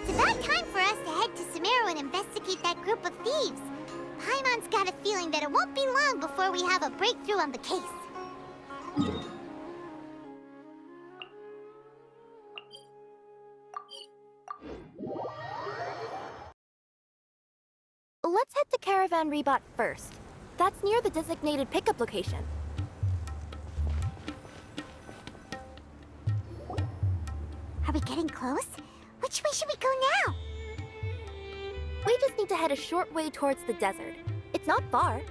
It's about time for us to head to Sumeru and investigate that group of thieves. Paimon's got a feeling that it won't be long before we have a breakthrough on the case. Let's head to Caravan Rebot first. That's near the designated pickup location. Are we getting close? Which way should we go now? We just need to head a short way towards the desert. It's not far.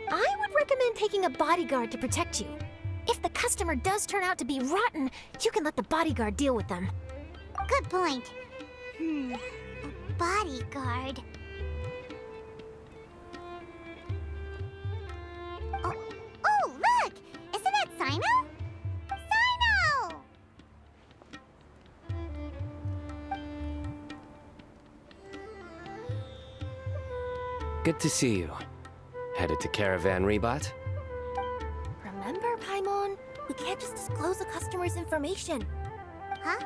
I would recommend taking a bodyguard to protect you. If the customer does turn out to be rotten, you can let the bodyguard deal with them. Good point. A bodyguard. Oh, look! Isn't that Sino? Sino! Good to see you. Headed to Caravan Rebot? Remember, Paimon? We can't just disclose a customer's information. Huh?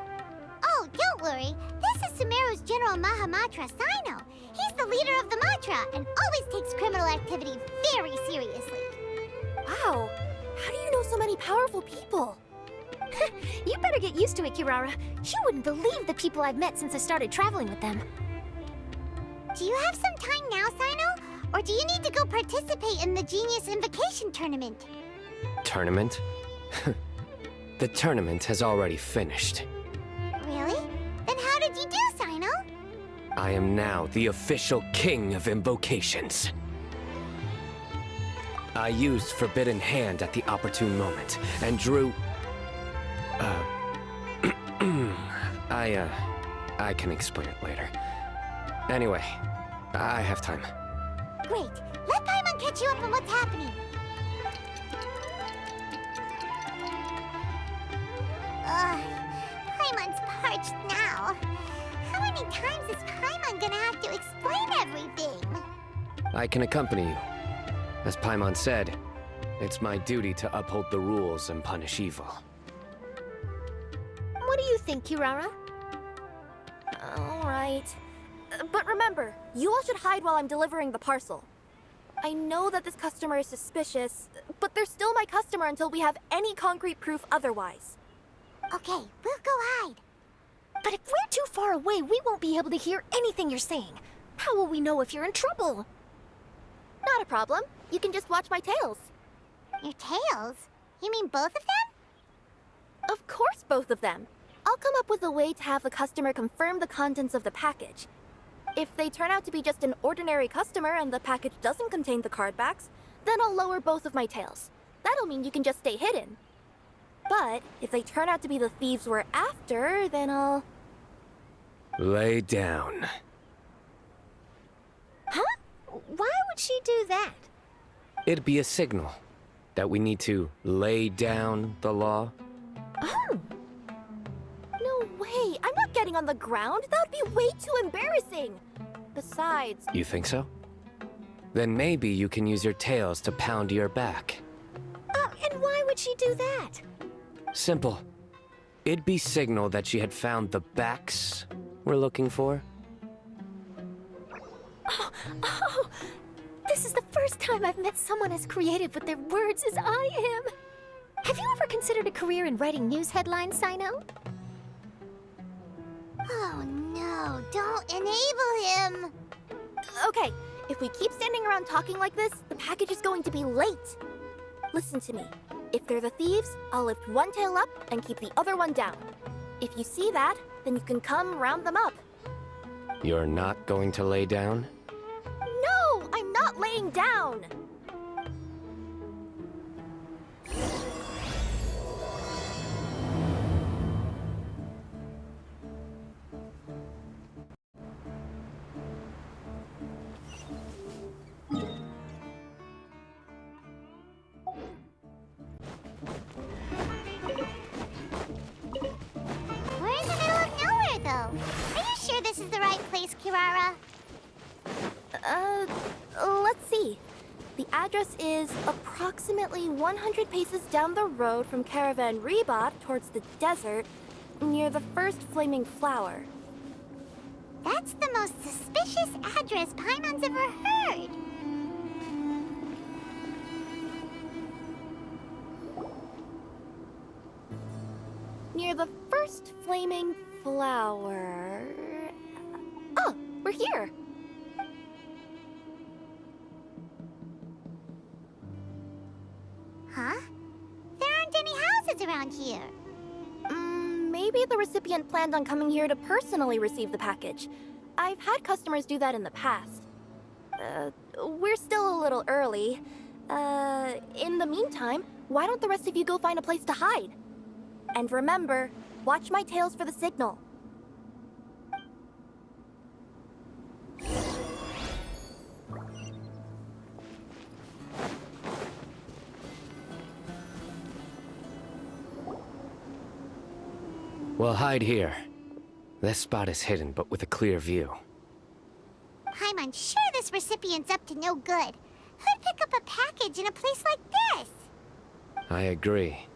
Oh, don't worry. This is Sumeru's General Mahamatra, Sino. He's the leader of the Matra and always takes criminal activity very seriously. Wow! How do you know so many powerful people? You better get used to it, Kirara. You wouldn't believe the people I've met since I started traveling with them. Do you have some time now, Sino? Or do you need to go participate in the Genius Invocation tournament? Tournament? The tournament has already finished. Really? Then how did you do, Sino? I am now the official king of invocations. I used Forbidden Hand at the opportune moment, and drew... I can explain it later. Anyway, I have time. Great. Let Paimon catch you up on what's happening. Paimon's parched now. How many times is Paimon gonna have to explain everything? I can accompany you. As Paimon said, it's my duty to uphold the rules and punish evil. What do you think, Kirara? Alright. But remember, you all should hide while I'm delivering the parcel. I know that this customer is suspicious, but they're still my customer until we have any concrete proof otherwise. Okay, we'll go hide. But if we're too far away, we won't be able to hear anything you're saying. How will we know if you're in trouble? Not a problem. You can just watch my tails. Your tails? You mean both of them? Of course, both of them. I'll come up with a way to have the customer confirm the contents of the package. If they turn out to be just an ordinary customer and the package doesn't contain the card backs, then I'll lower both of my tails. That'll mean you can just stay hidden. But if they turn out to be the thieves we're after, then I'll... Lay down. Huh? Why would she do that? It'd be a signal that we need to lay down the law. Oh. No way! I'm not getting on the ground! That would be way too embarrassing! Besides... You think so? Then maybe you can use your tails to pound your back. And why would she do that? Simple. It'd be signal that she had found the backs we're looking for. Oh, this is the first time I've met someone as creative with their words as I am. Have you ever considered a career in writing news headlines, Sino? Oh no, don't enable him! Okay, if we keep standing around talking like this, the package is going to be late. Listen to me. If they're the thieves, I'll lift one tail up and keep the other one down. If you see that, then you can come round them up. You're not going to lay down? No, I'm not laying down! We're in the middle of nowhere, though. Are you sure this is the right place, Kirara? Let's see. The address is approximately 100 paces down the road from Caravan Rebot towards the desert, near the first flaming flower. That's the most suspicious address Paimon's ever heard. Near the first flaming flower... Oh, we're here! Huh? There aren't any houses around here. Maybe the recipient planned on coming here to personally receive the package. I've had customers do that in the past. We're still a little early. In the meantime, why don't the rest of you go find a place to hide? And remember, watch my tails for the signal. We'll hide here. This spot is hidden, but with a clear view. Paimon's sure this recipient's up to no good. Who'd pick up a package in a place like this? I agree.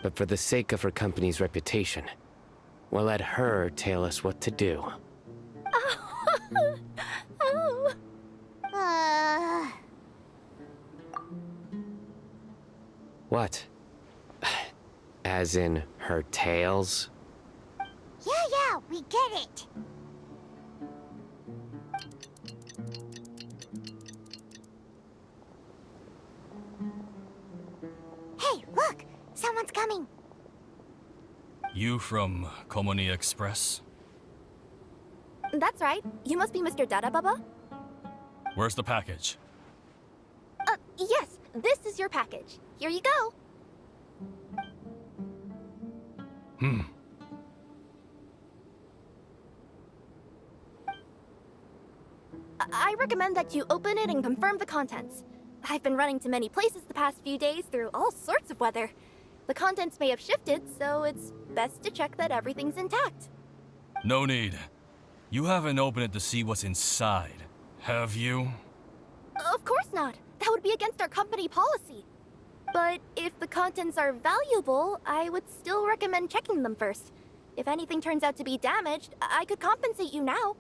But for the sake of her company's reputation, we'll let her tell us what to do. Oh. What? As in her tails? Yeah, we get it. Hey, look! Someone's coming. You from Komoni Express? That's right. You must be Mr. Dada Baba? Where's the package? Yes. This is your package. Here you go. I recommend that you open it and confirm the contents. I've been running to many places the past few days through all sorts of weather. The contents may have shifted, so it's best to check that everything's intact. No need. You haven't opened it to see what's inside, have you? Of course not. That would be against our company policy. But if the contents are valuable, I would still recommend checking them first. If anything turns out to be damaged, I could compensate you now.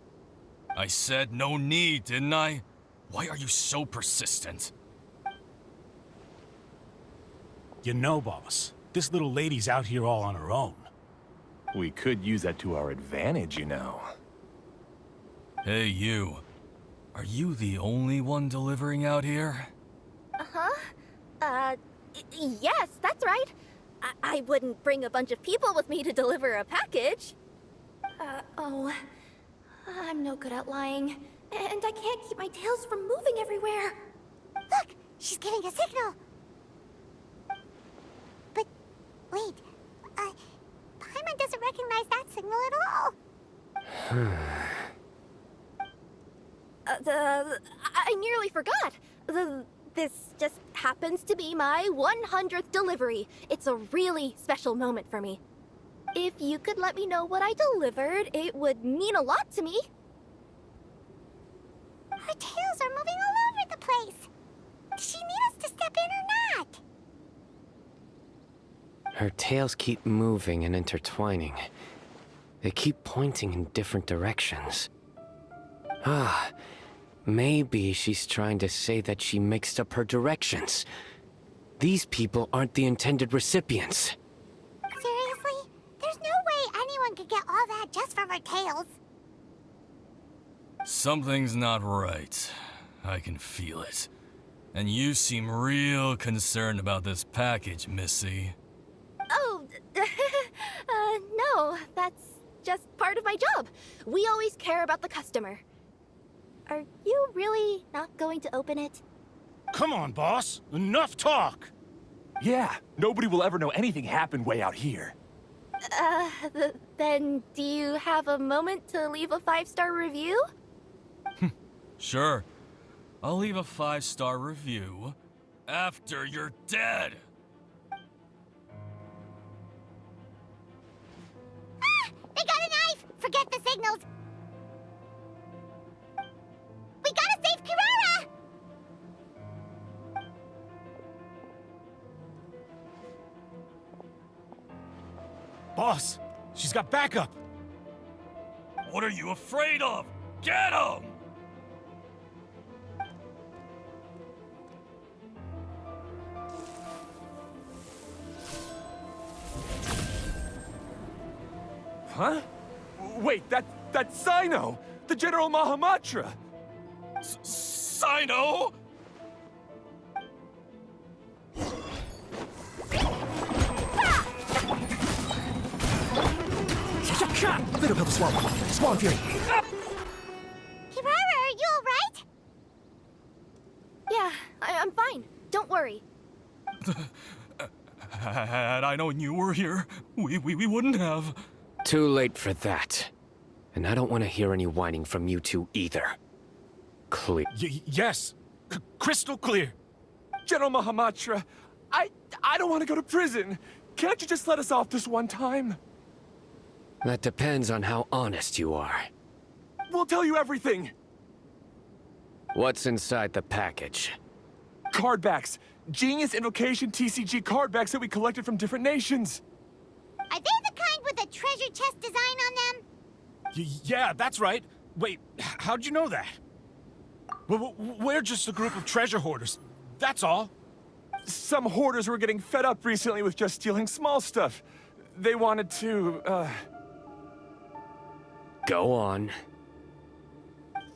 I said no need, didn't I? Why are you so persistent? You know, boss, this little lady's out here all on her own. We could use that to our advantage, you know. Hey, you. Are you the only one delivering out here? Yes, that's right. I wouldn't bring a bunch of people with me to deliver a package. I'm no good at lying. And I can't keep my tails from moving everywhere. Look! She's giving a signal! But, wait. Paimon doesn't recognize that signal at all. I nearly forgot. This just happens to be my 100th delivery. It's a really special moment for me. If you could let me know what I delivered, it would mean a lot to me. Her tails are moving all over the place. Does she need us to step in or not? Her tails keep moving and intertwining. They keep pointing in different directions. Maybe she's trying to say that she mixed up her directions. These people aren't the intended recipients. Seriously? There's no way anyone could get all that just from her tails. Something's not right. I can feel it. And you seem real concerned about this package, Missy. Oh, no, that's just part of my job. We always care about the customer. Are you really not going to open it? Come on, boss. Enough talk. Yeah, nobody will ever know anything happened way out here. Then do you have a moment to leave a 5-star review? Sure. I'll leave a 5-star review after you're dead. They got a knife! Forget the signals! We gotta save Kirara! Boss, she's got backup. What are you afraid of? Get him! Huh? Wait, that's Sino! The General Mahamatra! Sino? Little Pebble Swamp. Swan Fury. Kirara, are you alright? Yeah, I'm fine. Don't worry. Had I known you were here, we wouldn't have. Too late for that. And I don't want to hear any whining from you two either. Clear. Yes. Crystal clear. General Mahamatra, I don't want to go to prison. Can't you just let us off this one time? That depends on how honest you are. We'll tell you everything. What's inside the package? Card backs. Genius Invocation TCG card backs that we collected from different nations. Are they the kind with a treasure chest design on them? Yeah, that's right. Wait, how'd you know that? We're just a group of treasure hoarders. That's all. Some hoarders were getting fed up recently with just stealing small stuff. They wanted to, Go on.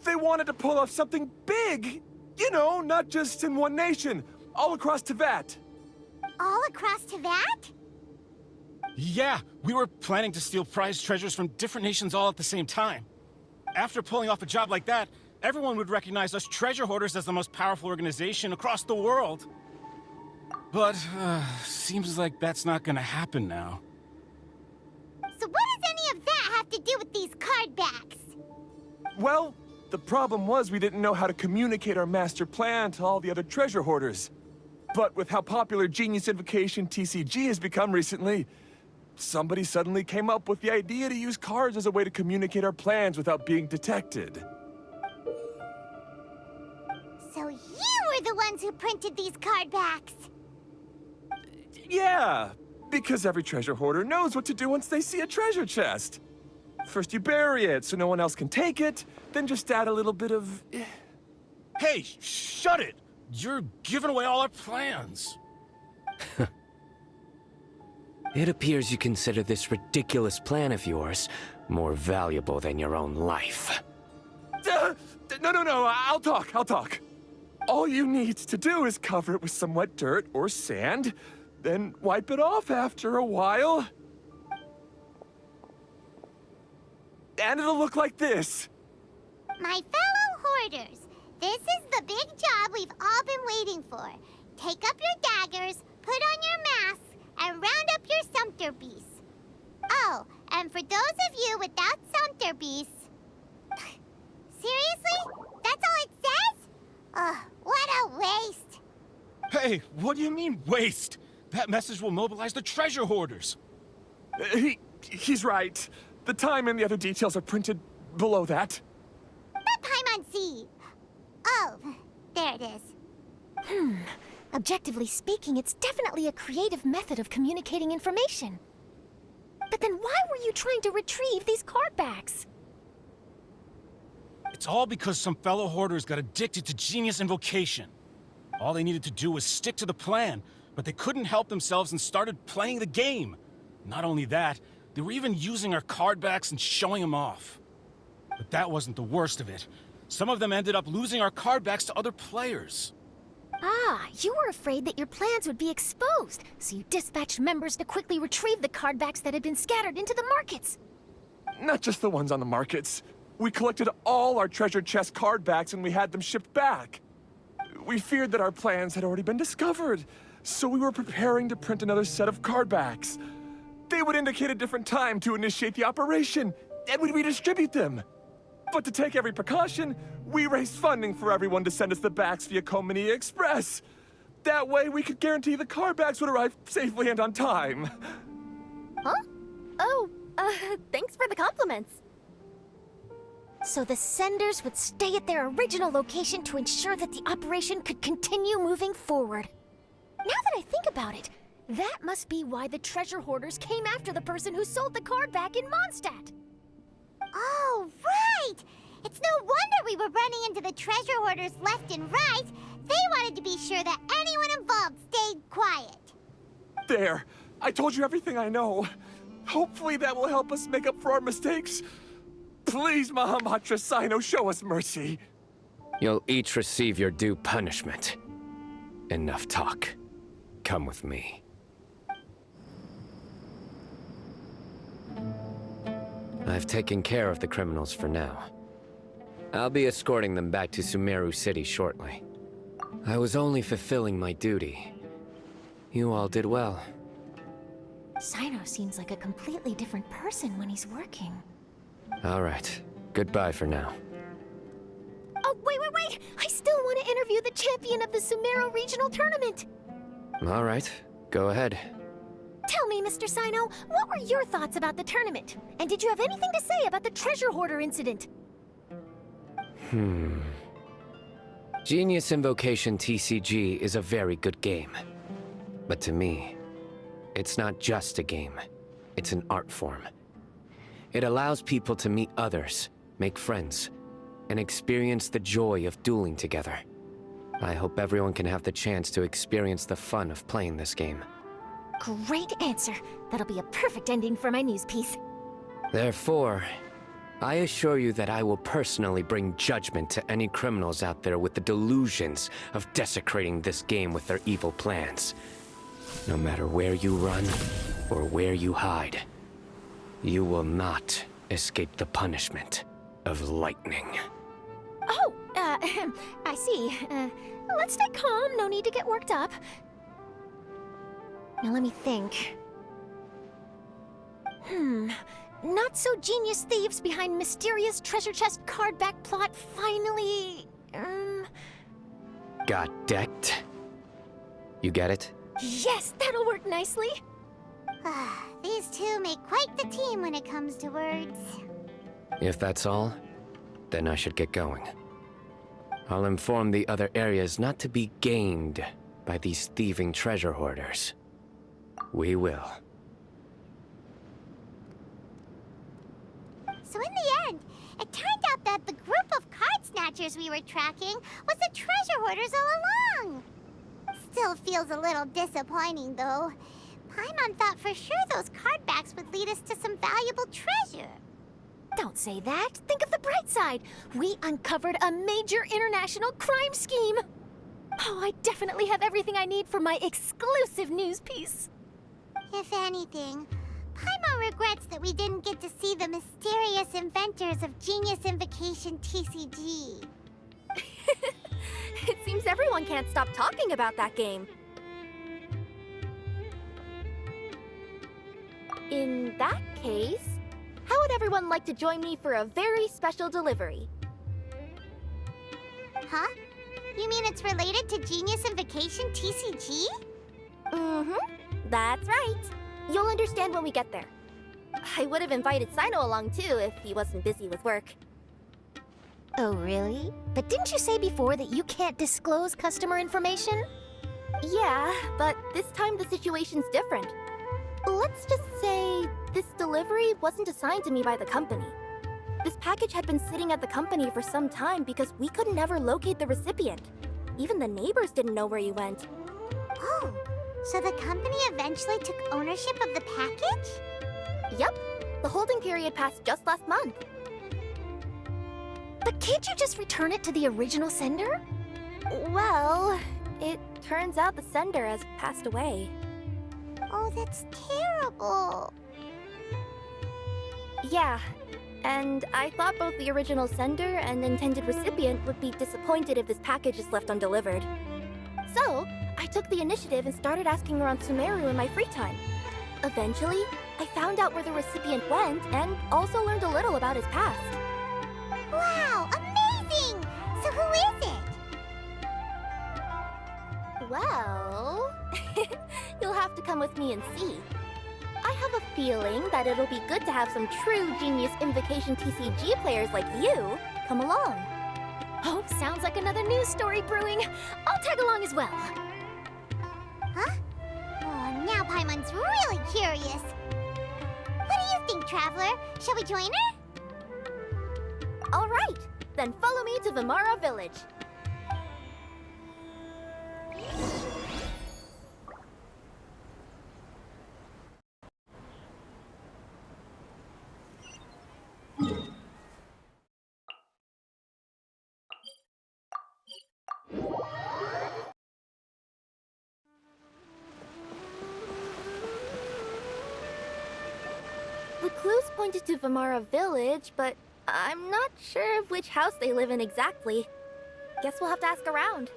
They wanted to pull off something big! You know, not just in one nation, all across Tibet. All across Tibet? Yeah, we were planning to steal prized treasures from different nations all at the same time. After pulling off a job like that, everyone would recognize us treasure hoarders as the most powerful organization across the world. But, seems like that's not gonna happen now. So what does any of that have to do with these card backs? Well, the problem was we didn't know how to communicate our master plan to all the other treasure hoarders. But with how popular Genius Invocation TCG has become recently, somebody suddenly came up with the idea to use cards as a way to communicate our plans without being detected. So you were the ones who printed these card backs. Yeah, because every treasure hoarder knows what to do once they see a treasure chest. First you bury it so no one else can take it, then just add a little bit of... Hey, shut it! You're giving away all our plans. It appears you consider this ridiculous plan of yours more valuable than your own life. No, I'll talk. All you need to do is cover it with some wet dirt or sand, then wipe it off after a while. And it'll look like this. My fellow hoarders, this is the big job we've all been waiting for. Take up your daggers, put on your masks, and round up your sumpter beasts. Oh, and for those of you without sumpter beasts... Seriously? That's all it says? Ugh, what a waste. Hey, what do you mean, waste? That message will mobilize the treasure hoarders. He's right. The time and the other details are printed below that. That Paimon. Oh, there it is. Objectively speaking, it's definitely a creative method of communicating information. But then why were you trying to retrieve these card backs? It's all because some fellow hoarders got addicted to Genius Invocation. All they needed to do was stick to the plan, but they couldn't help themselves and started playing the game. Not only that, they were even using our card backs and showing them off. But that wasn't the worst of it. Some of them ended up losing our card backs to other players. Ah, you were afraid that your plans would be exposed, so you dispatched members to quickly retrieve the card backs that had been scattered into the markets. Not just the ones on the markets. We collected all our treasure chest card backs and we had them shipped back. We feared that our plans had already been discovered, so we were preparing to print another set of card backs. They would indicate a different time to initiate the operation, and we'd redistribute them. But to take every precaution, we raised funding for everyone to send us the backs via Komini Express. That way we could guarantee the card backs would arrive safely and on time. Huh? Oh, thanks for the compliments. So the senders would stay at their original location to ensure that the operation could continue moving forward. Now that I think about it, that must be why the treasure hoarders came after the person who sold the card back in Mondstadt. Oh, right! It's no wonder we were running into the treasure hoarders left and right. They wanted to be sure that anyone involved stayed quiet. There! I told you everything I know. Hopefully that will help us make up for our mistakes. Please, Mahamatra Sino, show us mercy. You'll each receive your due punishment. Enough talk. Come with me. I've taken care of the criminals for now. I'll be escorting them back to Sumeru City shortly. I was only fulfilling my duty. You all did well. Sino seems like a completely different person when he's working. All right. Goodbye for now. Oh, wait! I still want to interview the champion of the Sumeru Regional Tournament! All right. Go ahead. Tell me, Mr. Sino, what were your thoughts about the tournament? And did you have anything to say about the treasure hoarder incident? Genius Invocation TCG is a very good game. But to me, it's not just a game. It's an art form. It allows people to meet others, make friends, and experience the joy of dueling together. I hope everyone can have the chance to experience the fun of playing this game. Great answer. That'll be a perfect ending for my news piece. Therefore, I assure you that I will personally bring judgment to any criminals out there with the delusions of desecrating this game with their evil plans. No matter where you run or where you hide, you will not escape the punishment of lightning. Oh, I see. Let's stay calm. No need to get worked up. Now let me think. Not so genius thieves behind mysterious treasure chest card back plot finally... Got decked? You get it? Yes, that'll work nicely. These two make quite the team when it comes to words. If that's all, then I should get going. I'll inform the other areas not to be gamed by these thieving treasure hoarders. We will. So in the end, it turned out that the group of card snatchers we were tracking was the treasure hoarders all along. Still feels a little disappointing, though. Paimon thought for sure those card backs would lead us to some valuable treasure. Don't say that. Think of the bright side. We uncovered a major international crime scheme. Oh, I definitely have everything I need for my exclusive news piece. If anything, Paimon regrets that we didn't get to see the mysterious inventors of Genius Invocation TCG. It seems everyone can't stop talking about that game. In that case, how would everyone like to join me for a very special delivery? Huh? You mean it's related to Genius Invocation TCG? That's right. You'll understand when we get there. I would have invited Sino along too if he wasn't busy with work. Oh, really? But didn't you say before that you can't disclose customer information? Yeah, but this time the situation's different. Let's just say this delivery wasn't assigned to me by the company. This package had been sitting at the company for some time because we could never locate the recipient. Even the neighbors didn't know where he went. Oh, so the company eventually took ownership of the package? Yep, the holding period passed just last month. But can't you just return it to the original sender? Well, it turns out the sender has passed away. Oh, that's terrible. Yeah, and I thought both the original sender and intended recipient would be disappointed if this package is left undelivered. So, I took the initiative and started asking around Sumeru in my free time. Eventually, I found out where the recipient went and also learned a little about his past. Wow, amazing! So who is it? Well, you'll have to come with me and see. I have a feeling that it'll be good to have some true Genius Invocation TCG players like you come along. Oh, sounds like another news story brewing. I'll tag along as well. Huh? Oh, now Paimon's really curious. What do you think, Traveler? Shall we join her? All right, then follow me to Vimara Village. The clues pointed to Vimara Village, but I'm not sure of which house they live in exactly. Guess we'll have to ask around.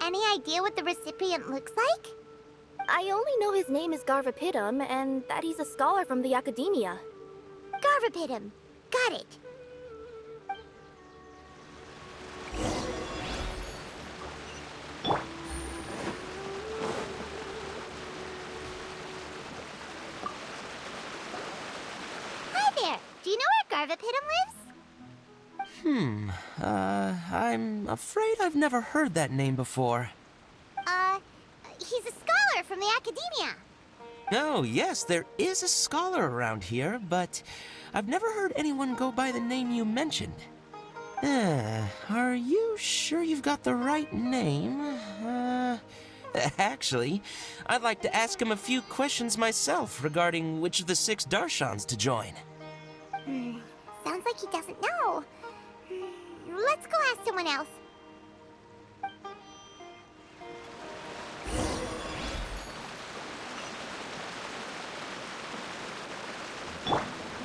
Any idea what the recipient looks like? I only know his name is Garvapidum and that he's a scholar from the Academia. Garvapidum. Got it. Hi there. Do you know where Garvapidum lives? I'm afraid I've never heard that name before. He's a scholar from the Academia. Oh, yes, there is a scholar around here, but I've never heard anyone go by the name you mentioned. Are you sure you've got the right name? Actually, I'd like to ask him a few questions myself regarding which of the 6 Darshans to join. Sounds like he doesn't know. Let's go ask someone else.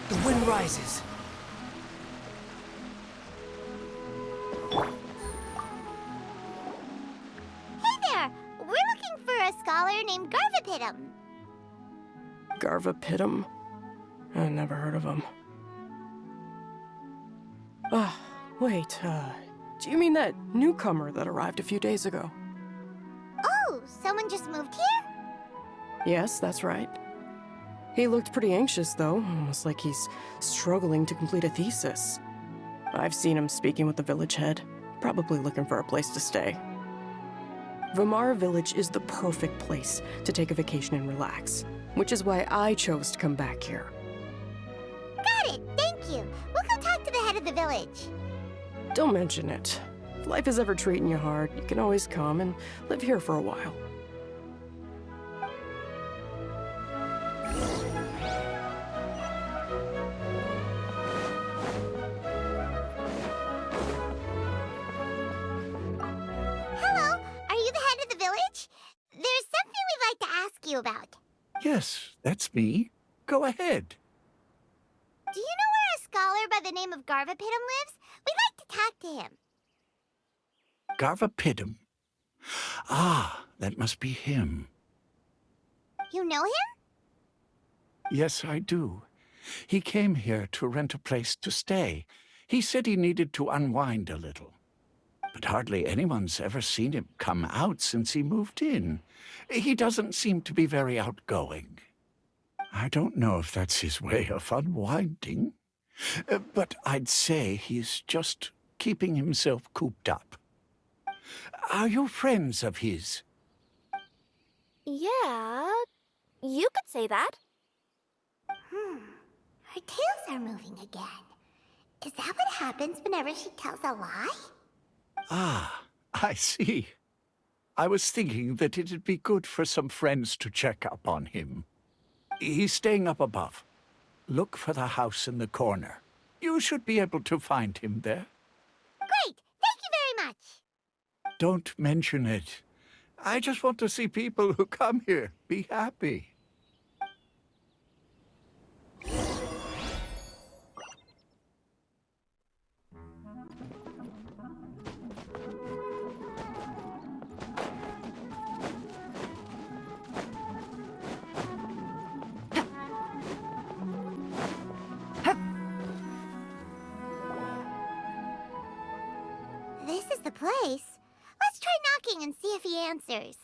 The wind rises. Hey there! We're looking for a scholar named Garvapidum. Garvapidum? I never heard of him. Wait, do you mean that newcomer that arrived a few days ago? Oh, someone just moved here? Yes, that's right. He looked pretty anxious, though, almost like he's struggling to complete a thesis. I've seen him speaking with the village head, probably looking for a place to stay. Vimara Village is the perfect place to take a vacation and relax, which is why I chose to come back here. Got it, thank you. We'll go talk to the head of the village. Don't mention it. If life is ever treating you hard, you can always come and live here for a while. Hello, are you the head of the village? There's something we'd like to ask you about. Yes, that's me. Go ahead. Do you know where a scholar by the name of Garvapidum lives? We'd like to talk to him. Garvapidum. Ah, that must be him. You know him? Yes, I do. He came here to rent a place to stay. He said he needed to unwind a little. But hardly anyone's ever seen him come out since he moved in. He doesn't seem to be very outgoing. I don't know if that's his way of unwinding, but I'd say he's just keeping himself cooped up. Are you friends of his? Yeah, you could say that. Her tails are moving again. Is that what happens whenever she tells a lie? Ah, I see. I was thinking that it'd be good for some friends to check up on him. He's staying up above. Look for the house in the corner. You should be able to find him there. Great! Thank you very much! Don't mention it. I just want to see people who come here be happy. This is the place. Let's try knocking and see if he answers.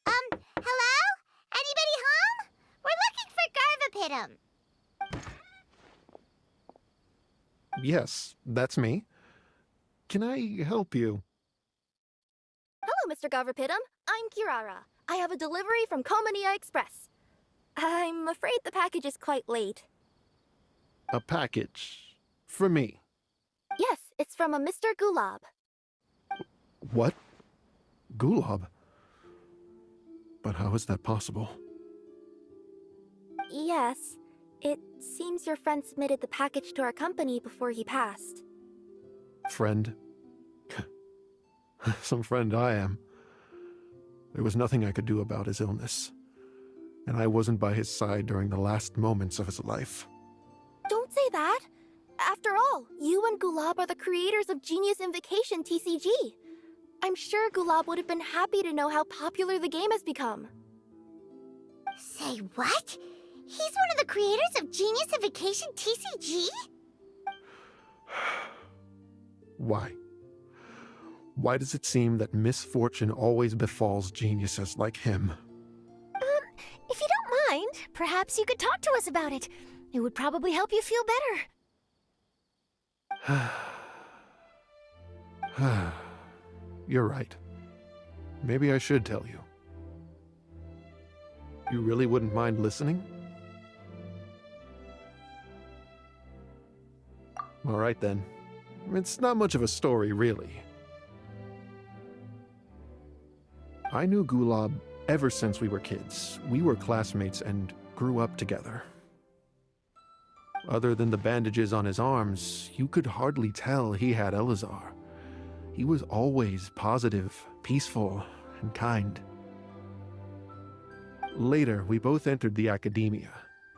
Hello? Anybody home? We're looking for Garvapidum. Yes, that's me. Can I help you? Hello, Mr. Garvapidum. I'm Kirara. I have a delivery from Komania Express. I'm afraid the package is quite late. A package. For me. Yes, it's from a Mr. Gulab. What? Gulab? But how is that possible? Yes. It seems your friend submitted the package to our company before he passed. Friend? Some friend I am. There was nothing I could do about his illness. And I wasn't by his side during the last moments of his life. Don't say that! After all, you and Gulab are the creators of Genius Invocation TCG. I'm sure Gulab would have been happy to know how popular the game has become. Say what? He's one of the creators of Genius Invocation TCG? Why? Why does it seem that misfortune always befalls geniuses like him? If you don't mind, perhaps you could talk to us about it. It would probably help you feel better. You're right. Maybe I should tell you. You really wouldn't mind listening? All right then. It's not much of a story, really. I knew Gulab ever since we were kids. We were classmates and grew up together. Other than the bandages on his arms, you could hardly tell he had Elazar. He was always positive, peaceful, and kind. Later, we both entered the academia,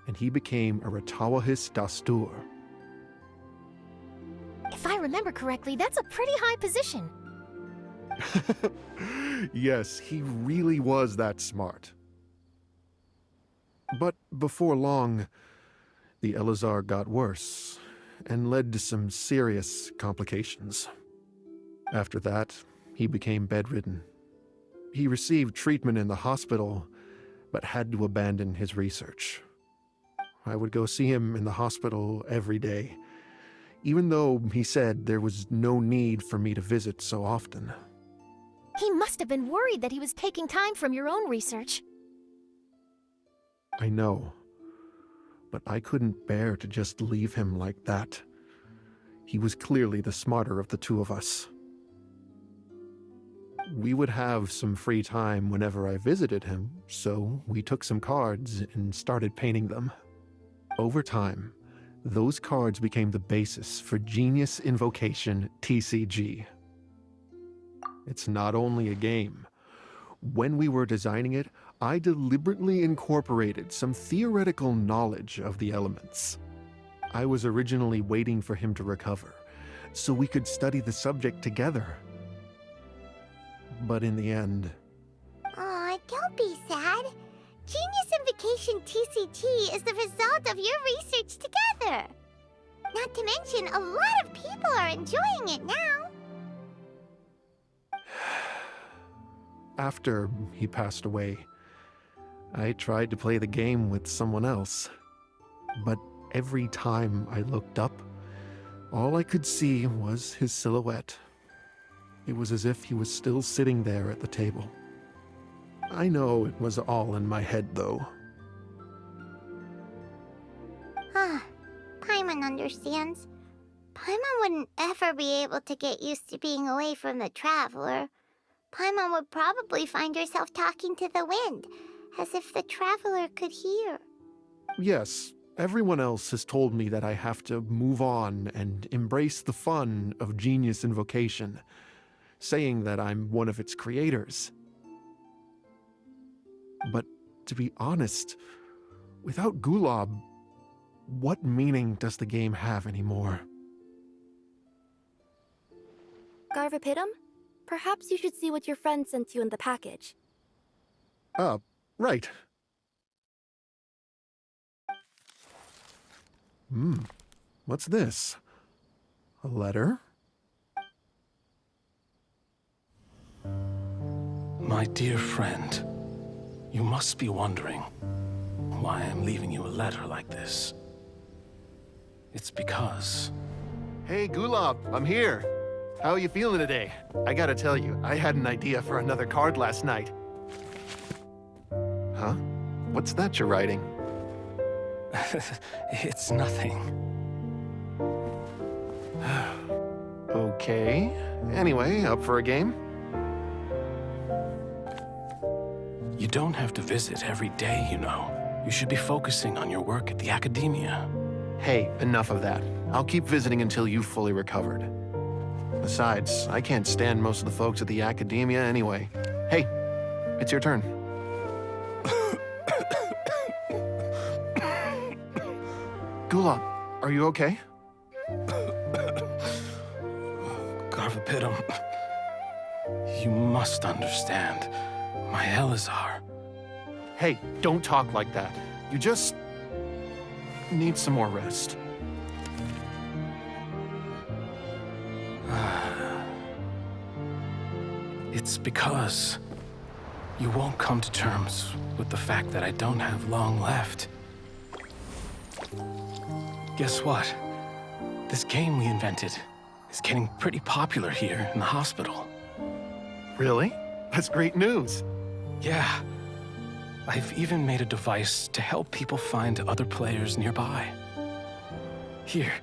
and he became a Ratawahis Dastur. If I remember correctly, that's a pretty high position. Yes, he really was that smart. But before long, the Elazar got worse and led to some serious complications. After that, he became bedridden. He received treatment in the hospital, but had to abandon his research. I would go see him in the hospital every day, even though he said there was no need for me to visit so often. He must have been worried that he was taking time from your own research. I know, but I couldn't bear to just leave him like that. He was clearly the smarter of the two of us. We would have some free time whenever I visited him, so we took some cards and started painting them. Over time, those cards became the basis for Genius Invocation TCG. It's not only a game. When we were designing it, I deliberately incorporated some theoretical knowledge of the elements. I was originally waiting for him to recover, so we could study the subject together. But in the end... Aw, don't be sad. Genius Invocation TCG is the result of your research together. Not to mention, a lot of people are enjoying it now. After he passed away, I tried to play the game with someone else. But every time I looked up, all I could see was his silhouette. It was as if he was still sitting there at the table. I know it was all in my head, though. Paimon understands. Paimon wouldn't ever be able to get used to being away from the Traveler. Paimon would probably find herself talking to the wind, as if the Traveler could hear. Yes, everyone else has told me that I have to move on and embrace the fun of Genius Invocation, saying that I'm one of its creators. But to be honest, without Gulab, what meaning does the game have anymore? Garvapitum? Perhaps you should see what your friend sent you in the package. Right. What's this? A letter? My dear friend, you must be wondering why I'm leaving you a letter like this. It's because... Hey, Gulab, I'm here. How are you feeling today? I gotta tell you, I had an idea for another card last night. Huh? What's that you're writing? It's nothing. Okay. Anyway, up for a game? You don't have to visit every day, you know. You should be focusing on your work at the academia. Hey, enough of that. I'll keep visiting until you've fully recovered. Besides, I can't stand most of the folks at the academia anyway. Hey, it's your turn. Gulab, are you okay? Garvapitum, you must understand. My Elazar. Hey, don't talk like that. You just need some more rest. It's because you won't come to terms with the fact that I don't have long left. Guess what? This game we invented is getting pretty popular here in the hospital. Really? That's great news. Yeah. I've even made a device to help people find other players nearby. Here,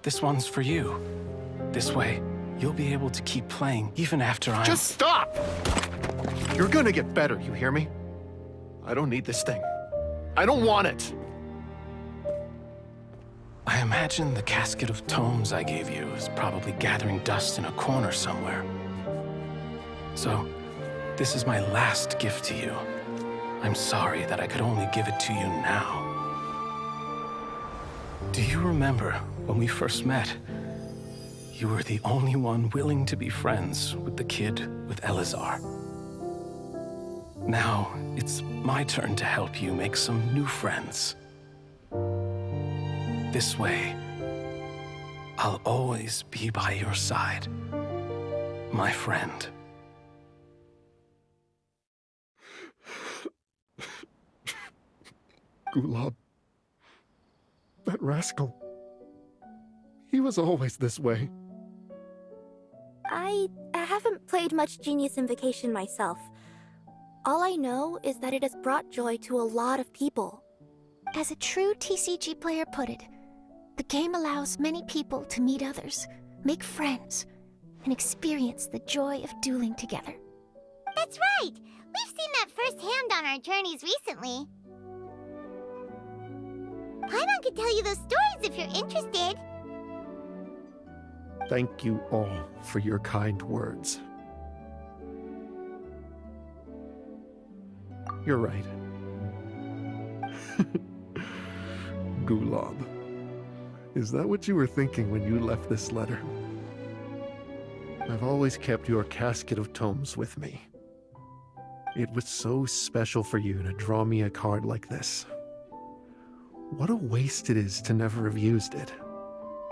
this one's for you. This way, you'll be able to keep playing even after I'm— Just stop! You're gonna get better, you hear me? I don't need this thing. I don't want it! I imagine the casket of tomes I gave you is probably gathering dust in a corner somewhere. So, this is my last gift to you. I'm sorry that I could only give it to you now. Do you remember when we first met? You were the only one willing to be friends with the kid with Elazar. Now, it's my turn to help you make some new friends. This way, I'll always be by your side, my friend. Gulab. That rascal. He was always this way. I haven't played much Genius Invocation myself. All I know is that it has brought joy to a lot of people. As a true TCG player put it, the game allows many people to meet others, make friends, and experience the joy of dueling together. That's right! We've seen that firsthand on our journeys recently. Paimon could tell you those stories if you're interested. Thank you all for your kind words. You're right. Gulab. Is that what you were thinking when you left this letter? I've always kept your casket of tomes with me. It was so special for you to draw me a card like this. What a waste it is to never have used it.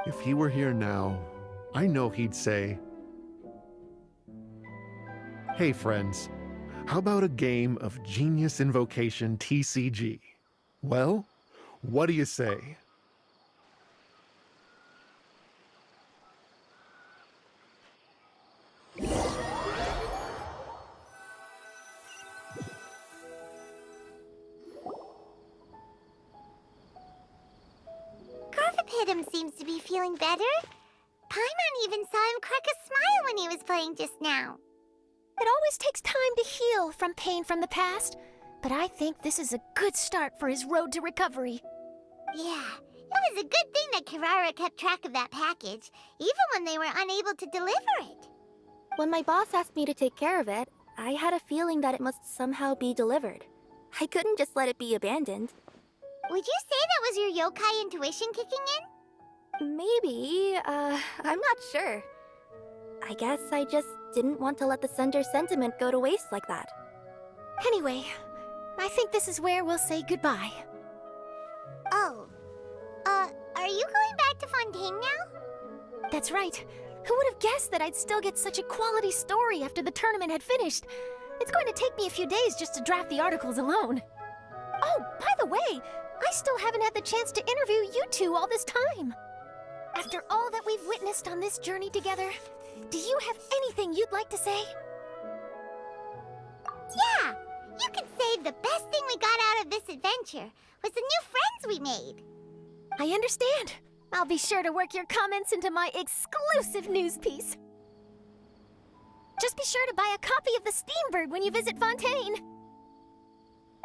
If he were here now, I know he'd say, "Hey friends, how about a game of Genius Invocation TCG? Well, what do you say?" Garvapitum seems to be feeling better. Paimon even saw him crack a smile when he was playing just now. It always takes time to heal from pain from the past, but I think this is a good start for his road to recovery. Yeah, it was a good thing that Kirara kept track of that package, even when they were unable to deliver it. When my boss asked me to take care of it, I had a feeling that it must somehow be delivered. I couldn't just let it be abandoned. Would you say that was your yokai intuition kicking in? Maybe, I'm not sure. I guess I just didn't want to let the sender's sentiment go to waste like that. Anyway, I think this is where we'll say goodbye. Oh. Are you going back to Fontaine now? That's right. Who would have guessed that I'd still get such a quality story after the tournament had finished? It's going to take me a few days just to draft the articles alone. Oh, by the way, I still haven't had the chance to interview you two all this time. After all that we've witnessed on this journey together, do you have anything you'd like to say? Yeah! You could say the best thing we got out of this adventure was the new friends we made. I understand. I'll be sure to work your comments into my exclusive news piece. Just be sure to buy a copy of the Steambird when you visit Fontaine.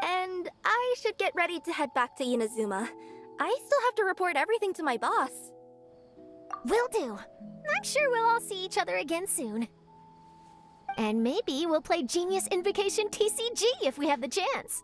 And I should get ready to head back to Inazuma. I still have to report everything to my boss. Will do. I'm sure we'll all see each other again soon. And maybe we'll play Genius Invocation TCG if we have the chance.